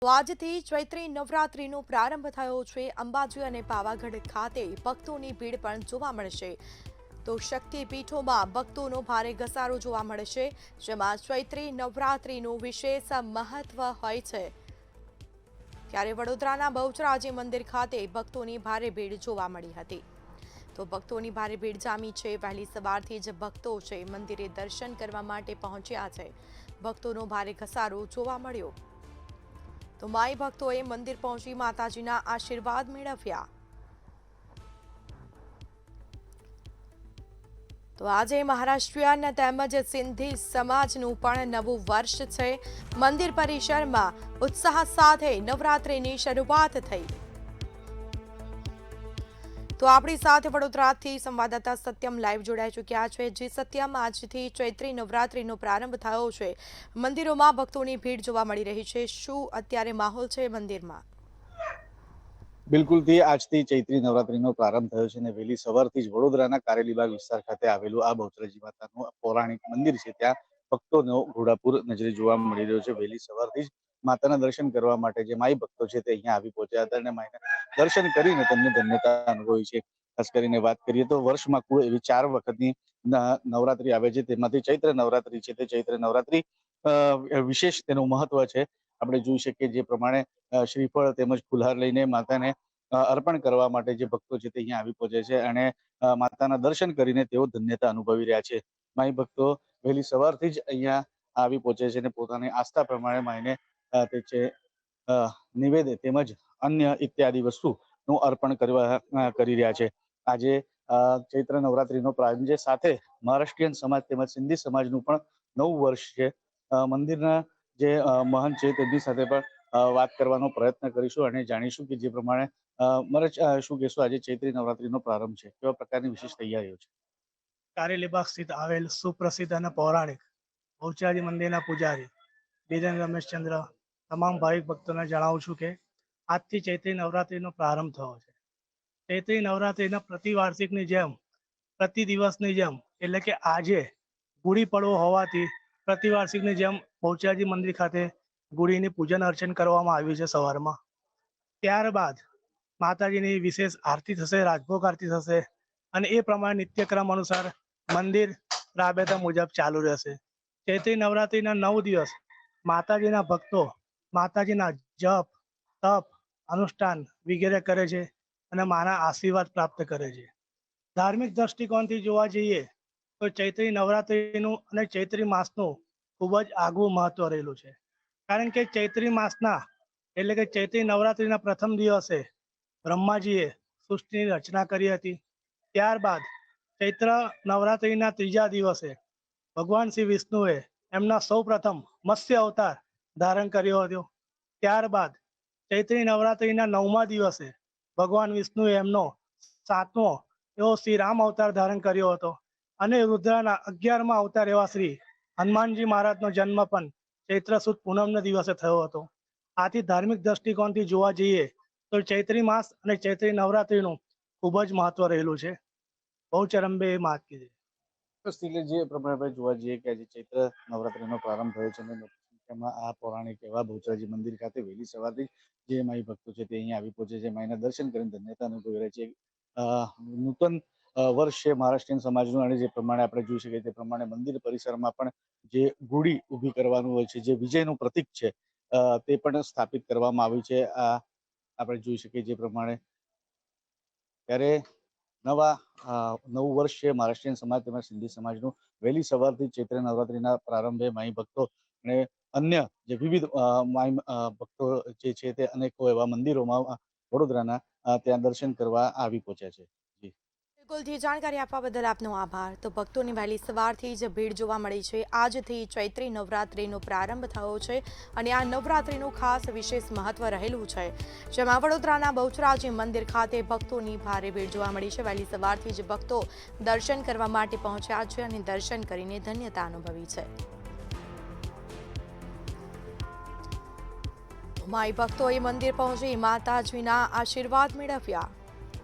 આજથી ચૈત્રી નવરાત્રીનો પ્રારંભ થયો છે। અંબાજી અને પાવાગઢ ખાતે ભક્તોની ભીડ પણ જોવા મળશે। તો શક્તિપીઠોમાં ભક્તોનો ભારે ઘસારો જોવા મળશે, જેમાં ચૈત્રી નવરાત્રીનું વિશેષ મહત્વ હોય છે। ત્યારે વડોદરાના બહુચરાજી મંદિર ખાતે ભક્તોની ભારે ભીડ જોવા મળી હતી। તો ભક્તોની ભારે ભીડ જામી છે। વહેલી સવારથી જ ભક્તો છે મંદિરે દર્શન કરવા માટે પહોંચ્યા છે। ભક્તોનો ભારે ઘસારો જોવા મળ્યો। તો માઈ ભક્તોએ મંદિર પહોંચી માતાજીના આશીર્વાદ મેળવ્યા। તો આજે મહારાષ્ટ્રીયન તેમજ સિંધી સમાજનું પણ નવું વર્ષ છે। મંદિર પરિસરમાં ઉત્સાહ સાથે નવરાત્રિની શરૂઆત થઈ। તો આપણી સાથે વડોદરાથી સંવાદદાતા સત્યમ લાઈવ જોડાઈ ચૂક્યા છે। જે સત્યમ, આજથી ચૈત્રી નવરાત્રીનો પ્રારંભ થયો છે। મંદિરોમાં ભક્તોની ભીડ જોવા મળી રહી છે। શું અત્યારે માહોલ છે મંદિરમાં? બિલકુલથી આજથી ચૈત્રી નવરાત્રીનો પ્રારંભ થયો છે અને વહેલી સવારથી જ વડોદરાના કારેલીબાગ વિસ્તાર ખાતે આવેલું આ બહુચરાજી માતાનું પૌરાણિક મંદિર છે, ત્યાં ભક્તોનો ઘોડાપુર નજરે જોવા મળી રહ્યો છે। વહેલી સવારથી જ માતાના દર્શન કરવા માટે જે માઈ ભક્તો છે તે અહીંયા આવી પહોંચ્યા હતા અને માઈના દર્શન કરીને તેમને ધન્યતા અનુભવી છે। ખાસ કરીને વાત કરીએ તો વર્ષમાં કુલ એવી 4 વખતની નવરાત્રી આવે છે, તેમાંથી ચૈત્ર નવરાત્રી છે તે ચૈત્ર નવરાત્રી વિશેષ તેનું મહત્વ છે। આપણે જોઈ શકીએ જે પ્રમાણે શ્રીફળ તેમજ ફુલહાર લઈને માતાને અર્પણ કરવા માટે જે ભક્તો છે તે અહીંયા આવી પહોંચે છે અને માતાના દર્શન કરીને તેઓ ધન્યતા અનુભવી રહ્યા છે। માઈ ભક્તો વહેલી સવારથી જ અહીંયા આવી પહોંચે છે અને પોતાની આસ્થા પ્રમાણે માઈને તે છે નિવેદ તેમજ અન્ય ઇત્યાદિ વસ્તુનું અર્પણ કરી રહ્યા છે। આજે ચૈત્ર નવરાત્રીનો પ્રારંભ છે, સાથે મહારાષ્ટ્રીયન સમાજ તેમજ સિંધી સમાજનું પણ નવું વર્ષ છે। મંદિરના જે મહંત છે તેમની સાથે પણ વાત કરવાનો પ્રયત્ન કરીશું અને જાણીશું કે જે પ્રમાણે મહારાજ શું કહેશો, આજે ચૈત્રી નવરાત્રીનો પ્રારંભ છે, કેવા પ્રકારની વિશેષ તૈયારીઓ છે? કારેલીબાગ સ્થિત આવેલ સુપ્રસિદ્ધ અને પૌરાણિક બહુચરાજી મંદિરના પૂજારી બીરેન રમેશચંદ્ર તમામ ભાવિક ભક્તોને જણાવું છું કે આજથી ચૈત્રી નવરાત્રીનો પ્રારંભ થયો છે। ચૈત્રી નવરાત્રીના પ્રતિવાર્ષિકની જેમ, પ્રતિ દિવસની જેમ, એટલે કે આજે ગુડી પડવો હોવાથી પ્રતિવાર્ષિકની જેમ બહુચરાજી મંદિર ખાતે ગુડીની પૂજન અર્ચન કરવામાં આવ્યું છે સવારમાં। ત્યારબાદ માતાજીની વિશેષ આરતી થશે, રાજભોગ આરતી થશે અને એ પ્રમાણે નિત્યક્રમ અનુસાર મંદિર રાબેતા મુજબ ચાલુ રહેશે। ચૈત્રી નવરાત્રીના 9 દિવસ માતાજીના ભક્તો માતાજીના જપ, તપ, અનુષ્ઠાન વગેરે કરે છે અને માના આશીર્વાદ પ્રાપ્ત કરે છે। ધાર્મિક દ્રષ્ટિકોણથી જોવા જઈએ તો ચૈત્રી નવરાત્રીનું અને ચૈત્રી માસનું ખૂબ જ આગવું મહત્વ રહેલું છે, કારણ કે ચૈત્રી માસના એટલે કે ચૈત્રી નવરાત્રીના પ્રથમ દિવસે બ્રહ્માજીએ સૃષ્ટિની રચના કરી હતી। ત્યારબાદ ચૈત્ર નવરાત્રીના ત્રીજા દિવસે ભગવાન શ્રી વિષ્ણુએ એમના સૌ પ્રથમ મત્સ્ય અવતાર ધારણ કર્યો હતો। ત્યારબાદ ચૈત્રી નવરાત્રીના 9મા દિવસે ભગવાન વિષ્ણુએ એમનો 7મો એવો શ્રી રામ અવતાર ધારણ કર્યો હતો અને રુદ્રના 11મા અવતાર એવા શ્રી હનુમાનજી મહારાજનો જન્મ પણ ચૈત્ર સુદ પૂનમના દિવસે થયો હતો। આથી ધાર્મિક દ્રષ્ટિકોણથી જોવા જઈએ તો ચૈત્રી માસ અને ચૈત્રી નવરાત્રીનું ખૂબ જ મહત્વ રહેલું છે। બહુચરંબે માત કી જય। જે પ્રમાણે જોવા જઈએ કે આજે ચૈત્ર નવરાત્રીનો પ્રારંભ થયો છે અને સંખ્યામાં આ પૌરાણિક એવા બહુચરાજી મંદિર ખાતે વહેલી સવારથી જે માઈ ભક્તો છે તે અહીંયા આવી પહોંચે છે, માઈના દર્શન કરીને ધન્યતા અનુભવી રહ્યા છે। નૂતન વર્ષ છે મહારાષ્ટ્રીયન સમાજનું અને જે પ્રમાણે આપણે જોઈ શકીએ તે પ્રમાણે મંદિર પરિસરમાં પણ જે ગુડી ઊભી કરવાનું હોય છે, જે વિજયનું પ્રતીક છે, તે પણ સ્થાપિત કરવામાં આવ્યું છે। આપણે જોઈ શકીએ જે પ્રમાણે ત્યારે નવું વર્ષ છે મહારાષ્ટ્રીયન સમાજ તેમજ સિંધી સમાજનું વહેલી સવારથી ચૈત્ર નવરાત્રીના પ્રારંભે માઈ ભક્તો અને અન્ય જે વિવિધ માઈ ભક્તો જે છે તે અનેકો એવા મંદિરોમાં વડોદરાના ત્યાં દર્શન કરવા આવી પહોંચ્યા છે। બિલકુલ, જાણકારી આપવા બદલ આપનો આભાર। તો ભક્તોની વહેલી સવારથી જ ભીડ જોવા મળી છે। આજથી ચૈત્રી નવરાત્રીનો પ્રારંભ થયો છે અને આ નવરાત્રીનું ખાસ વિશેષ મહત્વ રહેલું છે, જેમાં વડોદરાના બહુચરાજી મંદિર ખાતે ભક્તોની ભારે ભીડ જોવા મળી છે। વહેલી સવારથી જ ભક્તો દર્શન કરવા માટે પહોંચ્યા છે અને દર્શન કરીને ધન્યતા અનુભવી છે। માઈ ભક્તોએ મંદિર પહોંચી માતાજીના આશીર્વાદ મેળવ્યા।